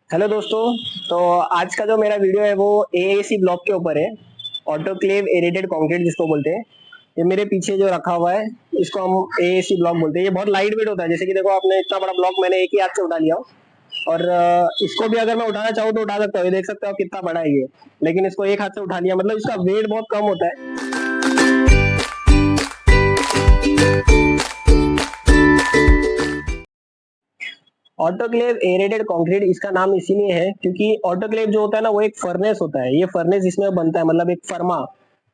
Hello दोस्तों। तो आज का जो मेरा वीडियो है वो एएसी ब्लॉक के ऊपर है। ऑटोक्लेव एरेटेड कंक्रीट जिसको बोलते हैं। ये मेरे पीछे जो रखा हुआ है इसको हम एएसी ब्लॉक बोलते हैं। ये बहुत लाइट वेट होता है, जैसे कि देखो आपने इतना बड़ा ब्लॉक मैंने एक ही हाथ से उठा लिया हो। और इसको भी अगर मैं उठाना चाहूँ तो उठा सकता हूँ। ये देख सकते हो आप कितना बड़ा है ये, लेकिन इसको एक हाथ से उठा लिया, मतलब इसका वेट बहुत कम होता है। ऑटोक्लेव एरेटेड कंक्रीट इसका नाम इसीलिए है क्योंकि ऑटोक्लेव जो होता है ना वो एक फर्नेस होता है। ये फर्नेस इसमें बनता है, मतलब एक फर्मा।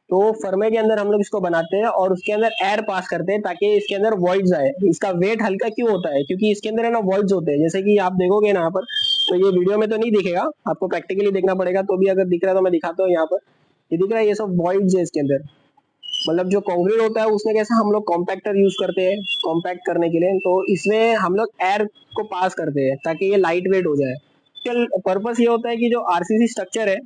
तो फर्मे के अंदर हम लोग इसको बनाते हैं और उसके अंदर एयर पास करते हैं ताकि इसके अंदर वॉइड्स आए। इसका वेट हल्का क्यों होता है? क्योंकि इसके अंदर है ना वॉइड्स होते हैं, जैसे कि आप देखोगे ना यहाँ पर। तो ये वीडियो में तो नहीं दिखेगा, आपको प्रैक्टिकली देखना पड़ेगा। तो भी अगर दिख रहा है तो मैं दिखाता हूँ। यहाँ पर ये दिख रहा है, ये सब वॉइड्स है इसके अंदर। मतलब जो कंक्रीट होता है उसमें कैसे हम लोग कॉम्पैक्टर यूज करते हैं कॉम्पैक्ट करने के लिए, तो इसमें हम लोग एयर को पास करते हैं ताकि ये लाइट वेट हो जाए। पर्पस ये होता है कि जो आरसीसी स्ट्रक्चर है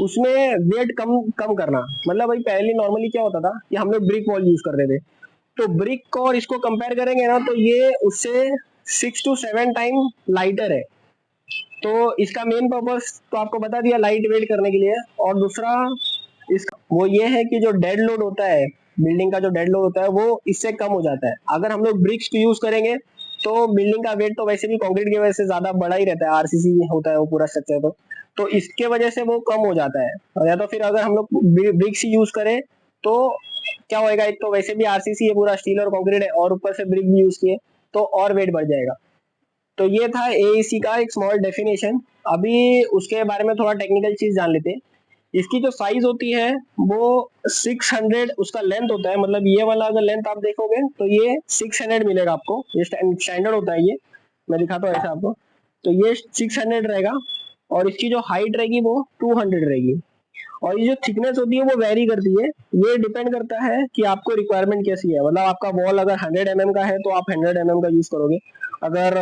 उसमें वेट कम कम करना। मतलब भाई पहले नॉर्मली क्या होता था कि हम लोग ब्रिक वॉल यूज करते थे। तो ब्रिक को और इसको कंपेयर करेंगे ना तो ये उससे 6 to 7 टाइम लाइटर है। तो इसका मेन पर्पस तो आपको बता दिया, लाइट वेट करने के लिए। और दूसरा इसका वो ये है कि जो डेड लोड होता है, बिल्डिंग का जो डेड लोड होता है वो इससे कम हो जाता है। अगर हम लोग ब्रिक्स यूज करेंगे तो बिल्डिंग का वेट तो वैसे भी कंक्रीट की वजह से ज्यादा बड़ा ही रहता है, आरसीसी होता है वो पूरा स्ट्रक्चर। तो इसके वजह से वो कम हो जाता है। या तो फिर अगर हम लोग ब्रिक्स यूज करें तो क्या होएगा, एक तो वैसे भी आरसीसी है पूरा, स्टील और कंक्रीट है, और ऊपर से ब्रिक भी यूज किए तो और वेट बढ़ जाएगा। तो ये था एईसी का एक स्मॉल डेफिनेशन। अभी उसके बारे में थोड़ा टेक्निकल चीज जान लेते हैं। इसकी जो साइज होती है वो 600 उसका लेंथ होता है। मतलब ये वाला अगर लेंथ आप देखोगे तो ये 600 मिलेगा आपको। ये स्टैंडर्ड होता है ये, मैं दिखाता हूँ ऐसा आपको। तो ये 600 रहेगा और इसकी जो हाइट रहेगी वो 200 रहेगी। और ये जो थिकनेस होती है वो वेरी करती है। ये डिपेंड करता है कि आपको रिक्वायरमेंट कैसी है। मतलब आपका वॉल अगर 100 mm का है तो आप 100 mm का यूज करोगे। अगर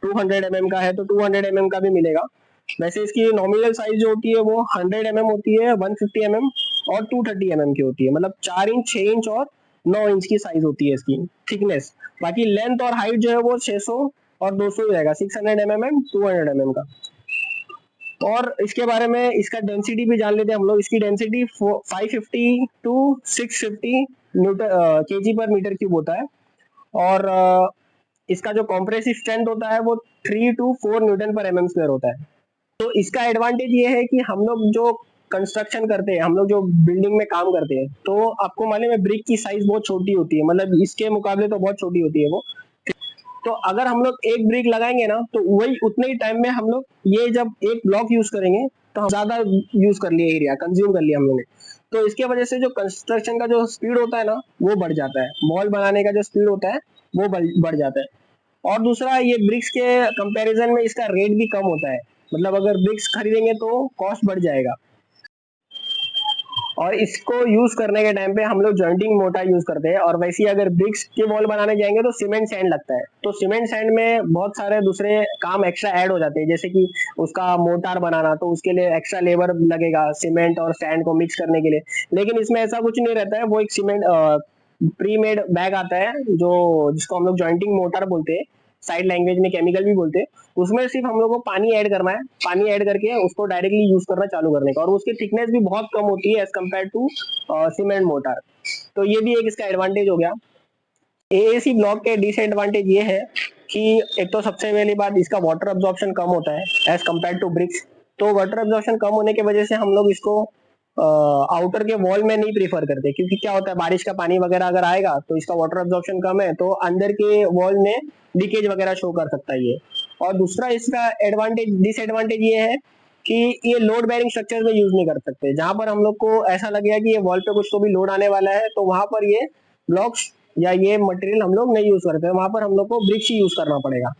200 mm का है तो 200 mm का भी मिलेगा। वैसे इसकी नॉमिनल साइज जो होती है वो 100 mm होती है, 150 mm और 230 mm की होती है। मतलब 4 इंच, 6 इंच और 9 इंच की साइज होती है इसकी थिकनेस। बाकी लेंथ और हाइट जो है वो 600 और 200 ही रहेगा, 600 mm एंड 200 mm का। और इसके बारे में इसका डेंसिटी भी जान लेते हैं हम लोग। इसकी डेंसिटी 550 to 650 न्यूटन केजी पर मीटर क्यूब होता है। और इसका जो कॉम्प्रेसिव स्ट्रेंथ होता है वो 3 to 4 न्यूटन पर mm स्क्वायर होता है। तो इसका एडवांटेज ये है कि हम लोग जो कंस्ट्रक्शन करते हैं, हम लोग जो बिल्डिंग में काम करते हैं, तो आपको मालूम है ब्रिक की साइज बहुत छोटी होती है। मतलब इसके मुकाबले तो बहुत छोटी होती है वो। तो अगर हम लोग एक ब्रिक लगाएंगे ना तो वही उतने ही टाइम में हम लोग ये जब एक ब्लॉक यूज करेंगे तो हम ज्यादा यूज कर लिया, एरिया कंज्यूम कर लिया हम लोगों ने। तो इसके वजह से जो कंस्ट्रक्शन का जो स्पीड होता है ना वो बढ़ जाता है। मॉल बनाने का जो स्पीड होता है वो बढ़ जाता है। और दूसरा ये ब्रिक्स के कंपैरिजन में इसका रेट भी कम होता है। मतलब अगर ब्रिक्स खरीदेंगे तो कॉस्ट बढ़ जाएगा। और इसको यूज करने के टाइम पे हम लोग जॉइंटिंग मोटार यूज करते हैं। और वैसे ही अगर ब्रिक्स के वॉल बनाने जाएंगे तो सीमेंट सैंड लगता है। तो सीमेंट सैंड में बहुत सारे दूसरे काम एक्स्ट्रा ऐड हो जाते हैं, जैसे कि उसका मोटार बनाना, तो उसके लिए एक्स्ट्रा लेबर लगेगा सीमेंट और सैंड को मिक्स करने के लिए। लेकिन इसमें ऐसा कुछ नहीं रहता है। वो एक सीमेंट प्री मेड बैग आता है जो जिसको हम लोग जॉइंटिंग मोटर बोलते हैं, साइड लैंग्वेज में केमिकल भी बोलते हैं। उसमें सिर्फ हम लोग को पानी ऐड करना है, पानी ऐड करके उसको डायरेक्टली यूज करना चालू करने का। और उसकी थिकनेस भी बहुत कम होती है as compare to cement mortar. तो ये भी एक इसका एडवांटेज हो गया। एएसी ब्लॉक के डिसएडवांटेज ये है कि एक तो सबसे पहली बात इसका वाटर अब्जॉर्प्शन कम होता है एज कम्पेयर टू ब्रिक्स। तो वाटर अब्जॉर्प्शन कम होने की वजह से हम लोग इसको आउटर के वॉल में नहीं प्रीफर करते, क्योंकि क्या होता है बारिश का पानी वगैरह अगर आएगा तो इसका वाटर अब्जॉर्प्शन कम है तो अंदर के वॉल में लीकेज वगैरह शो कर सकता है ये। और दूसरा इसका एडवांटेज डिसएडवांटेज ये है कि ये लोड बेरिंग स्ट्रक्चर में यूज नहीं कर सकते। जहां पर हम लोग को ऐसा लगेगा कि ये वॉल पे कुछ तो भी लोड आने वाला है तो वहां पर ये ब्लॉक्स या ये मटेरियल हम लोग नहीं यूज करते, वहां पर हम लोग को ब्रिक्स ही यूज करना पड़ेगा।